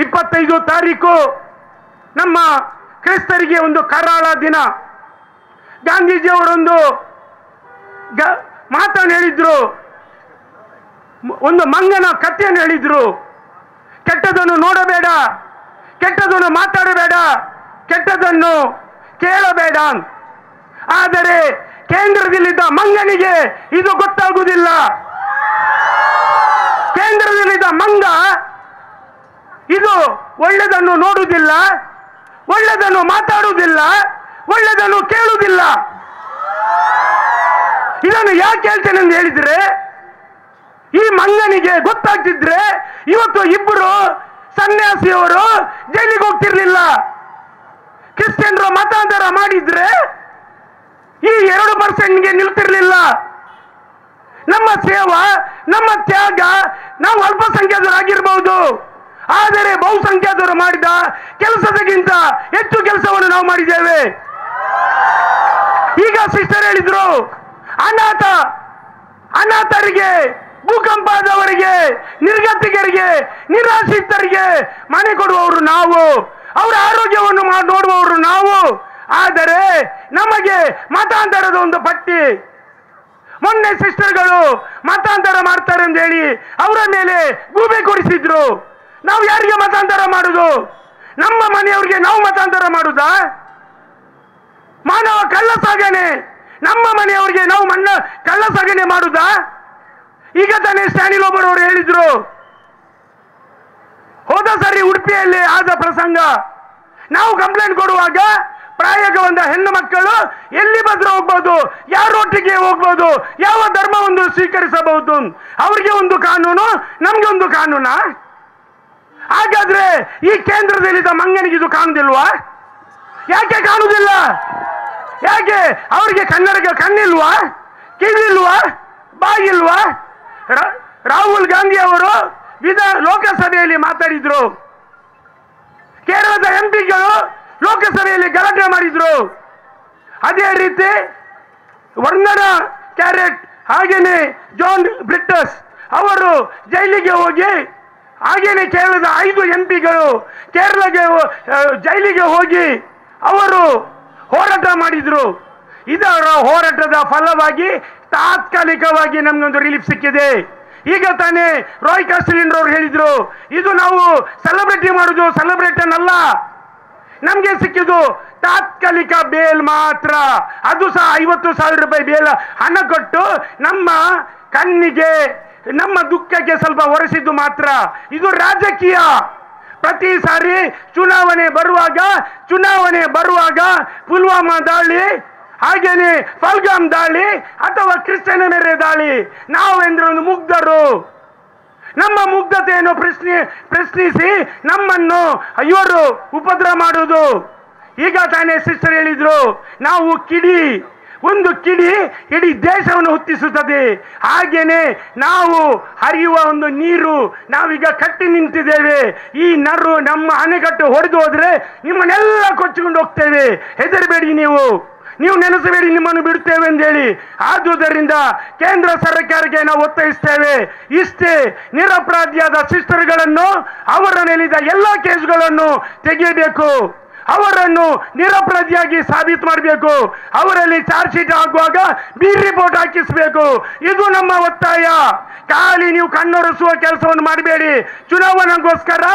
25 ತಾರೀಕು ನಮ್ಮ ಕ್ರೈಸ್ತರಿಗೆ ಒಂದು ಕರಾಳ ದಿನ. ಗಾಂಧೀಜಿಯವರೊಂದು ಮಾತನ್ನು ಹೇಳಿದ್ರು, ಒಂದು ಮಂಗನ ಕಥೆಯನ್ನು ಹೇಳಿದ್ರು. ಕೆಟ್ಟದನ್ನು ನೋಡಬೇಡ, ಕೆಟ್ಟದನ್ನು ಮಾತಾಡಬೇಡ, ಕೆಟ್ಟದನ್ನು ಕೇಳಬೇಡ. ಆದರೆ ಕೇಂದ್ರದಲ್ಲಿದ್ದ ಮಂಗನಿಗೆ ಇದು ಗೊತ್ತಾಗುವುದಿಲ್ಲ. ಕೇಂದ್ರದಲ್ಲಿದ್ದ ಮಂಗ ಇದು ಒಳ್ಳೆದನ್ನು ನೋಡುವುದಿಲ್ಲ, ಒಳ್ಳೆದನ್ನು ಮಾತಾಡುವುದಿಲ್ಲ, ಒಳ್ಳೆದನ್ನು ಕೇಳುವುದಿಲ್ಲ. ಇದನ್ನು ಯಾಕೆ ಹೇಳ್ತೇನೆ ಅಂತ ಹೇಳಿದ್ರೆ, ಈ ಮಂಗನಿಗೆ ಗೊತ್ತಾಗ್ತಿದ್ರೆ ಇವತ್ತು ಇಬ್ಬರು ಸನ್ಯಾಸಿಯವರು ಜೈಲಿಗೆ ಹೋಗ್ತಿರ್ಲಿಲ್ಲ. ಕ್ರಿಶ್ಚಿಯನ್ರು ಮತಾಂತರ ಮಾಡಿದ್ರೆ ಈ 2% ನಿಲ್ತಿರ್ಲಿಲ್ಲ. ನಮ್ಮ ಸೇವಾ, ನಮ್ಮ ತ್ಯಾಗ, ನಾವು ಅಲ್ಪಸಂಖ್ಯಾತರಾಗಿರ್ಬಹುದು, ಆದರೆ ಬಹುಸಂಖ್ಯಾತರು ಮಾಡಿದ ಕೆಲಸದಕ್ಕಿಂತ ಹೆಚ್ಚು ಕೆಲಸವನ್ನು ನಾವು ಮಾಡಿದ್ದೇವೆ. ಈಗ ಸಿಸ್ಟರ್ ಹೇಳಿದ್ರು, ಅನಾಥರಿಗೆ, ಭೂಕಂಪದವರಿಗೆ, ನಿರ್ಗತಿಕರಿಗೆ, ನಿರಾಶ್ರಿತರಿಗೆ ಮನೆ ಕೊಡುವವರು ನಾವು, ಅವರ ಆರೋಗ್ಯವನ್ನು ನೋಡುವವರು ನಾವು. ಆದರೆ ನಮಗೆ ಮತಾಂತರದ ಒಂದು ಪಟ್ಟಿ. ಮೊನ್ನೆ ಸಿಸ್ಟರ್ಗಳು ಮತಾಂತರ ಮಾಡ್ತಾರೆ ಅಂತ ಹೇಳಿ ಅವರ ಮೇಲೆ ಗೂಬೆ ಕೊಡಿಸಿದ್ರು. ನಾವು ಯಾರಿಗೆ ಮತಾಂತರ ಮಾಡುದು? ನಮ್ಮ ಮನೆಯವರಿಗೆ ನಾವು ಮತಾಂತರ ಮಾಡುದಾ? ಮಾನವ ಕಳ್ಳ ಸಾಗಣೆ, ನಮ್ಮ ಮನೆಯವರಿಗೆ ನಾವು ಕಳ್ಳ ಸಾಗಣೆ ಮಾಡುದಾ? ಈಗ ತಾನೇ ಸ್ಟ್ಯಾನಿಲ್ ಒಬ್ಬರವರು ಹೇಳಿದ್ರು, ಹೋದ ಸರಿ ಉಡುಪಿಯಲ್ಲಿ ಆದ ಪ್ರಸಂಗ, ನಾವು ಕಂಪ್ಲೇಂಟ್ ಕೊಡುವಾಗ ಪ್ರಾಯಕ್ಕೆ ಬಂದ ಹೆಣ್ಣು ಮಕ್ಕಳು ಎಲ್ಲಿ ಬಂದ್ರೆ ಹೋಗ್ಬೋದು, ಯಾರೊಟ್ಟಿಗೆ ಹೋಗ್ಬೋದು, ಯಾವ ಧರ್ಮವನ್ನು ಸ್ವೀಕರಿಸಬಹುದು, ಅವ್ರಿಗೆ ಒಂದು ಕಾನೂನು, ನಮ್ಗೆ ಒಂದು ಕಾನೂನ? ಹಾಗಾದ್ರೆ ಈ ಕೇಂದ್ರದಲ್ಲಿದ್ದ ಮಂಗನಿಗೆ ಇದು ಕಾಣುದಿಲ್ವಾ? ಯಾಕೆ ಕಾಣುವುದಿಲ್ಲ? ಯಾಕೆ ಅವರಿಗೆ ಕಣ್ಣಿಲ್ವಾ, ಕಿವಿಲ್ವಾ, ಬಾಯಿಲ್ವಾ? ರಾಹುಲ್ ಗಾಂಧಿ ಅವರು ಲೋಕಸಭೆಯಲ್ಲಿ ಮಾತಾಡಿದ್ರು, ಕೇರಳದ ಎಂಪಿಗಳು ಲೋಕಸಭೆಯಲ್ಲಿ ಗಲಾಟೆ ಮಾಡಿದ್ರು. ಅದೇ ರೀತಿ ವಂದನಾ ಕ್ಯಾರೆಟ್ ಹಾಗೇನೆ ಜಾನ್ ಬ್ರಿಟಸ್ ಅವರು ಜೈಲಿಗೆ ಹೋಗಿ, ಹಾಗೇನೆ ಕೇರಳದ 5 ಎಂಪಿಗಳು ಜೈಲಿಗೆ ಹೋಗಿ ಅವರು ಹೋರಾಟ ಮಾಡಿದ್ರು. ಇದರ ಹೋರಾಟದ ಫಲವಾಗಿ ತಾತ್ಕಾಲಿಕವಾಗಿ ನಮ್ಗೊಂದು ರಿಲೀಫ್ ಸಿಕ್ಕಿದೆ. ಈಗ ತಾನೇ ರಾಯ್ ಕಾಸ್ಟಲಿನ್ ಅವರು ಹೇಳಿದ್ರು, ಇದು ನಾವು ಸೆಲೆಬ್ರಿಟಿ ಮಾಡುದು ಸೆಲೆಬ್ರೇಷನ್ ಅಲ್ಲ, ನಮ್ಗೆ ಸಿಕ್ಕಿದ್ದು ತಾತ್ಕಾಲಿಕ ಬೇಲ್ ಮಾತ್ರ. ಅದು ಸಹ 50,000 ರೂಪಾಯಿ ಬೇಲ್ ಹಣ ಕೊಟ್ಟು ನಮ್ಮ ಕಣ್ಣಿಗೆ, ನಮ್ಮ ದುಃಖಕ್ಕೆ ಸ್ವಲ್ಪ ಒರೆಸಿದ್ದು ಮಾತ್ರ. ಇದು ರಾಜಕೀಯ. ಪ್ರತಿ ಸಾರಿ ಚುನಾವಣೆ ಬರುವಾಗ ಪುಲ್ವಾಮಾ ದಾಳಿ, ಹಾಗೇನೆ ಫಲ್ಗಾಮ್ ದಾಳಿ ಅಥವಾ ಕ್ರಿಶ್ಚಿಯನ್ ಮೇರೆ ದಾಳಿ, ನಾವೆಂದ್ರೆ ಒಂದು ಮುಗ್ಧರು. ನಮ್ಮ ಮುಗ್ಧತೆಯನ್ನು ಪ್ರಶ್ನಿಸಿ ನಮ್ಮನ್ನು ಇವರು ಉಪದ್ರ ಮಾಡುವುದು. ಈಗ ತಾನೇ ಸಿಸ್ಟರ್ ಹೇಳಿದ್ರು, ನಾವು ಒಂದು ಕಿಡಿ ಇಡೀ ದೇಶವನ್ನು ಹುಟ್ಟಿಸುತ್ತದೆ. ಹಾಗೇನೆ ನಾವು ಹರಿಯುವ ಒಂದು ನೀರು, ನಾವೀಗ ಕಟ್ಟಿ ನಿಂತಿದ್ದೇವೆ. ಈ ನಮ್ಮ ಅಣೆಕಟ್ಟು ಹೊಡೆದು ಹೋದ್ರೆ ನಿಮ್ಮನ್ನೆಲ್ಲ ಕೊಚ್ಚಿಕೊಂಡು ಹೋಗ್ತೇವೆ. ಹೆದರಬೇಡಿ, ನೀವು ನೆನೆಸಬೇಡಿ, ನಿಮ್ಮನ್ನು ಬಿಡುತ್ತೇವೆ ಅಂತ ಹೇಳಿ. ಆದುದರಿಂದ ಕೇಂದ್ರ ಸರ್ಕಾರಕ್ಕೆ ನಾವು ಒತ್ತಾಯಿಸ್ತೇವೆ, ಇಷ್ಟೇ ನಿರಪರಾಧಿಯಾದ ಸಿಸ್ಟರ್ಗಳನ್ನು, ಅವರ ಮೇಲಿದ್ದ ಎಲ್ಲ ಕೇಸ್ಗಳನ್ನು ತೆಗೆಯಬೇಕು, ಅವರನ್ನು ನಿರಪರಾಧಿಯಾಗಿ ಸಾಬೀತು ಮಾಡಬೇಕು, ಅವರಲ್ಲಿ ಚಾರ್ಜ್ ಶೀಟ್ ಆಗುವಾಗ ಬಿ ರಿಪೋರ್ಟ್ ಹಾಕಿಸಬೇಕು. ಇದು ನಮ್ಮ ಒತ್ತಾಯ. ಖಾಲಿ ನೀವು ಕಣ್ಣೊರೆಸುವ ಕೆಲಸವನ್ನು ಮಾಡಬೇಡಿ, ಚುನಾವಣೆಗೋಸ್ಕರ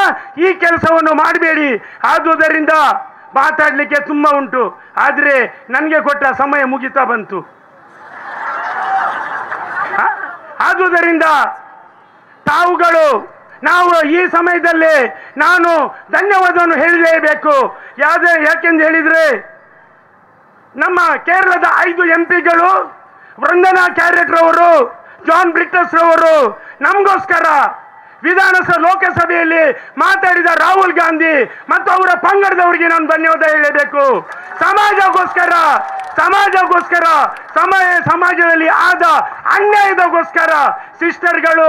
ಈ ಕೆಲಸವನ್ನು ಮಾಡಬೇಡಿ. ಆದುದರಿಂದ ಮಾತಾಡಲಿಕ್ಕೆ ತುಂಬಾ ಉಂಟು, ಆದರೆ ನನಗೆ ಕೊಟ್ಟ ಸಮಯ ಮುಗಿತಾ ಬಂತು. ಆದುದರಿಂದ ನಾವು ಈ ಸಮಯದಲ್ಲಿ ನಾನು ಧನ್ಯವಾದವನ್ನು ಹೇಳಲೇಬೇಕು. ಯಾಕೆಂದು ಹೇಳಿದ್ರೆ, ನಮ್ಮ ಕೇರಳದ 5 ಎಂಪಿಗಳು, ವಂದನಾ ಕ್ಯಾರೆಟ್ ರವರು, ಜಾನ್ ಬ್ರಿಟಸ್ ರವರು ನಮಗೋಸ್ಕರ ಲೋಕಸಭೆಯಲ್ಲಿ ಮಾತಾಡಿದ ರಾಹುಲ್ ಗಾಂಧಿ ಮತ್ತು ಅವರ ಪಂಗಡದವರಿಗೆ ನಾನು ಧನ್ಯವಾದ ಹೇಳಬೇಕು. ಸಮಾಜಕ್ಕೋಸ್ಕರ ಸಮಾಜಕ್ಕೋಸ್ಕರ, ಸಮಾಜದಲ್ಲಿ ಆದ ಅನ್ಯಾಯದಗೋಸ್ಕರ ಸಿಸ್ಟರ್ಗಳು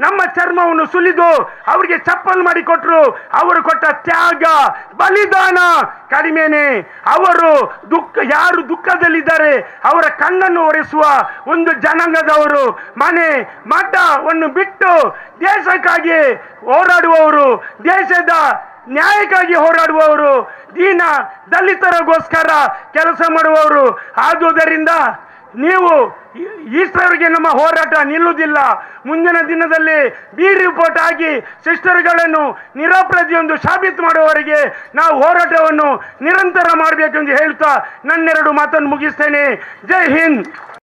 ನಮ್ಮ ಚರ್ಮವನ್ನು ಸುಲಿದು ಅವರಿಗೆ ಚಪ್ಪಲ್ ಮಾಡಿ ಕೊಟ್ಟರು. ಅವರು ಕೊಟ್ಟ ತ್ಯಾಗ, ಬಲಿದಾನ ಕಡಿಮೆನೆ. ಅವರು ಯಾರು ದುಃಖದಲ್ಲಿದ್ದಾರೆ ಅವರ ಕಣ್ಣನ್ನು ಒರೆಸುವ ಒಂದು ಜನಾಂಗದವರು. ಮನೆ ಮಠವನ್ನು ಬಿಟ್ಟು ದೇಶಕ್ಕಾಗಿ ಹೋರಾಡುವವರು, ದೇಶದ ನ್ಯಾಯಕ್ಕಾಗಿ ಹೋರಾಡುವವರು, ದೀನ ದಲಿತರಿಗೋಸ್ಕರ ಕೆಲಸ ಮಾಡುವವರು. ಆದುದರಿಂದ ನೀವು ಈಶ್ವರಿಗೆ ನಮ್ಮ ಹೋರಾಟ ನಿಲ್ಲುವುದಿಲ್ಲ. ಮುಂದಿನ ದಿನದಲ್ಲಿ ಬಿ ರಿಪೋರ್ಟ್ ಆಗಿ ಸಿಸ್ಟರ್ಗಳನ್ನು ನಿರಪರಾಧಿಯೆಂದು ಸಾಬೀತು ಮಾಡುವವರೆಗೆ ನಾವು ಹೋರಾಟವನ್ನು ನಿರಂತರ ಮಾಡಬೇಕೆಂದು ಹೇಳ್ತಾ ನನ್ನೆರಡು ಮಾತನ್ನು ಮುಗಿಸ್ತೇನೆ. ಜೈ ಹಿಂದ್.